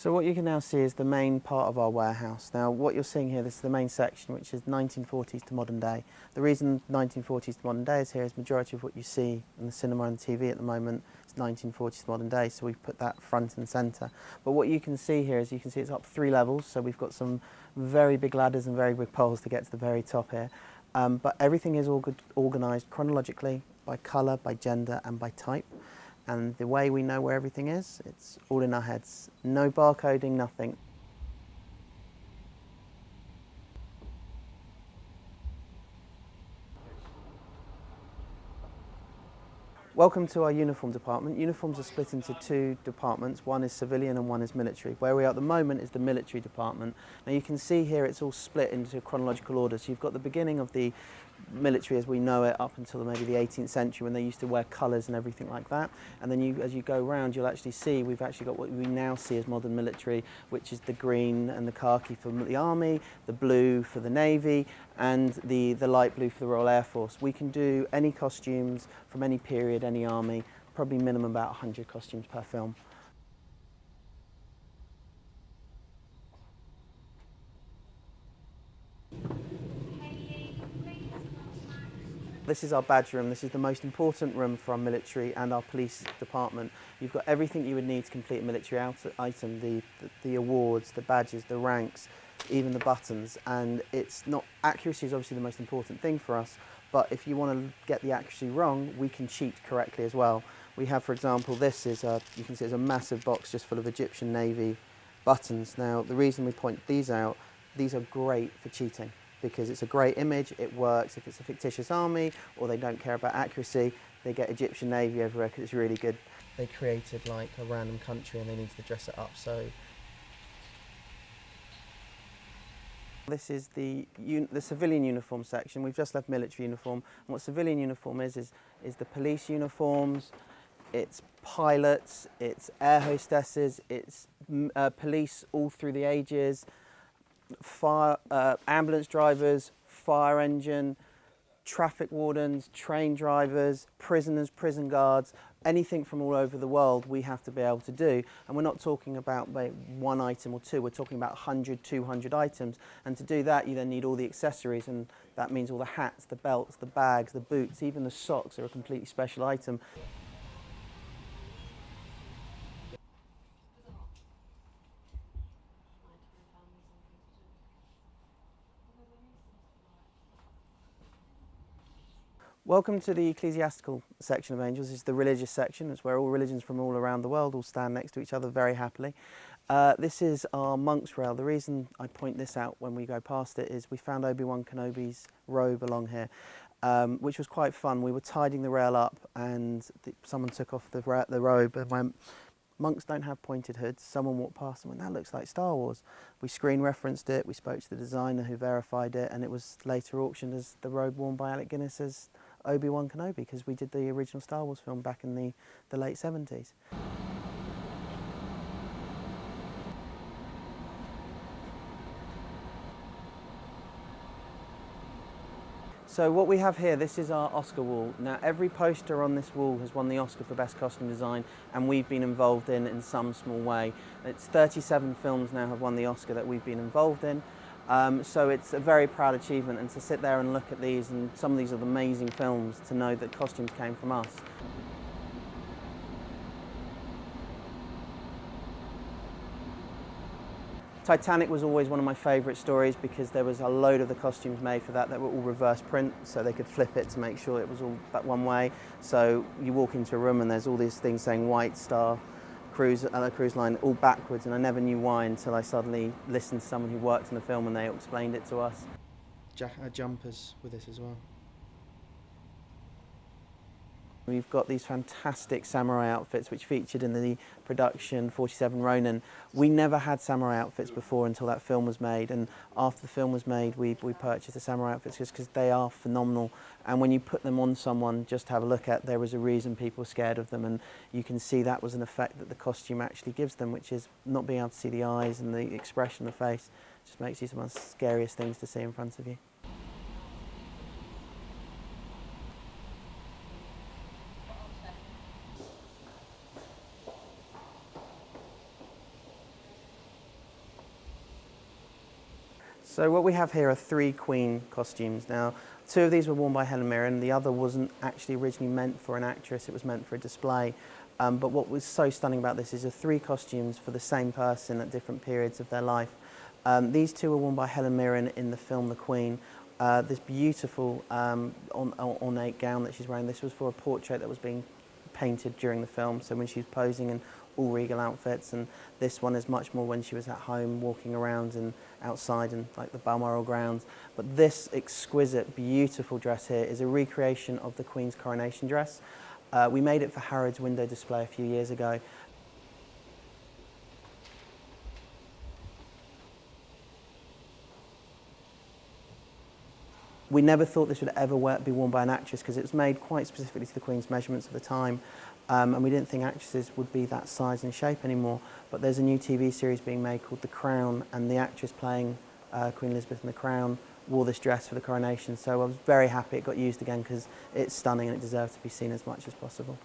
So what you can now see is the main part of our warehouse. Now what you're seeing here, this is the main section, which is 1940s to modern day. The reason 1940s to modern day is here is majority of what you see in the cinema and TV at the moment is 1940s to modern day, so we've put that front and centre. But what you can see here is you can see it's up 3 levels, so we've got some very big ladders and very big poles to get to the very top here. But everything is all organised chronologically by colour, by gender and by type. And the way we know where everything is, it's all in our heads. No barcoding, nothing. Welcome to our uniform department. Uniforms are split into 2 departments. One is civilian and one is military. Where we are at the moment is the military department. Now you can see here it's all split into chronological order. So you've got the beginning of the military as we know it up until maybe the 18th century when they used to wear colours and everything like that. And then as you go around, you'll actually see we've actually got what we now see as modern military, which is the green and the khaki for the army, the blue for the navy, and the light blue for the Royal Air Force. We can do any costumes from any period, any army, probably minimum about 100 costumes per film. This is our badge room. This is the most important room for our military and our police department. You've got everything you would need to complete a military item, the awards, the badges, the ranks, even the buttons. And it's not, accuracy is obviously the most important thing for us, but if you want to get the accuracy wrong, we can cheat correctly as well. We have, for example, this is, you can see it's a massive box just full of Egyptian Navy buttons. Now, the reason we point these out, these are great for cheating, because it's a great image, it works. If it's a fictitious army or they don't care about accuracy, they get Egyptian Navy everywhere because it's really good. They created like a random country and they needed to dress it up, so. This is the civilian uniform section. We've just left military uniform. And what civilian uniform is the police uniforms, it's pilots, it's air hostesses, it's police all through the ages, fire, ambulance drivers, fire engine, traffic wardens, train drivers, prisoners, prison guards, anything from all over the world we have to be able to do. And we're not talking about one item or 2, we're talking about 100, 200 items. And to do that, you then need all the accessories, and that means all the hats, the belts, the bags, the boots, even the socks are a completely special item. Welcome to the ecclesiastical section of Angels. This is the religious section. It's where all religions from all around the world all stand next to each other very happily. This is our monk's rail. The reason I point this out when we go past it is we found Obi-Wan Kenobi's robe along here, which was quite fun. We were tidying the rail up and someone took off the robe and went, "Monks don't have pointed hoods." Someone walked past and went, "That looks like Star Wars." We screen referenced it, we spoke to the designer who verified it, and it was later auctioned as the robe worn by Alec Guinness as Obi-Wan Kenobi, because we did the original Star Wars film back in the late 70s. So what we have here, this is our Oscar wall. Now every poster on this wall has won the Oscar for Best Costume Design, and we've been involved in some small way. It's 37 films now have won the Oscar that we've been involved in. So it's a very proud achievement, and to sit there and look at these, and some of these are amazing films, to know that costumes came from us. Titanic was always one of my favourite stories because there was a load of the costumes made for that were all reverse print, so they could flip it to make sure it was all that one way. So you walk into a room and there's all these things saying White Star Cruise line all backwards, and I never knew why until I suddenly listened to someone who worked in the film and they explained it to us. Jumpers with this as well. We've got these fantastic samurai outfits which featured in the production 47 Ronin. We never had samurai outfits before until that film was made, and after the film was made we purchased the samurai outfits just because they are phenomenal, and when you put them on someone just to have a look at, there was a reason people were scared of them, and you can see that was an effect that the costume actually gives them, which is not being able to see the eyes and the expression of the face. It just makes you some of the scariest things to see in front of you. So what we have here are 3 Queen costumes. Now, 2 of these were worn by Helen Mirren. The other wasn't actually originally meant for an actress, it was meant for a display. But what was so stunning about this is the 3 costumes for the same person at different periods of their life. These 2 were worn by Helen Mirren in the film The Queen. This beautiful ornate gown that she's wearing, this was for a portrait that was being painted during the film, so when she was posing in all regal outfits, and this one is much more when she was at home walking around and outside in like the Balmoral grounds. But this exquisite, beautiful dress here is a recreation of the Queen's coronation dress. We made it for Harrods window display a few years ago. We never thought this would ever be worn by an actress because it was made quite specifically to the Queen's measurements at the time, and we didn't think actresses would be that size and shape anymore. But there's a new TV series being made called The Crown, and the actress playing Queen Elizabeth in The Crown wore this dress for the coronation, so I was very happy it got used again because it's stunning and it deserves to be seen as much as possible.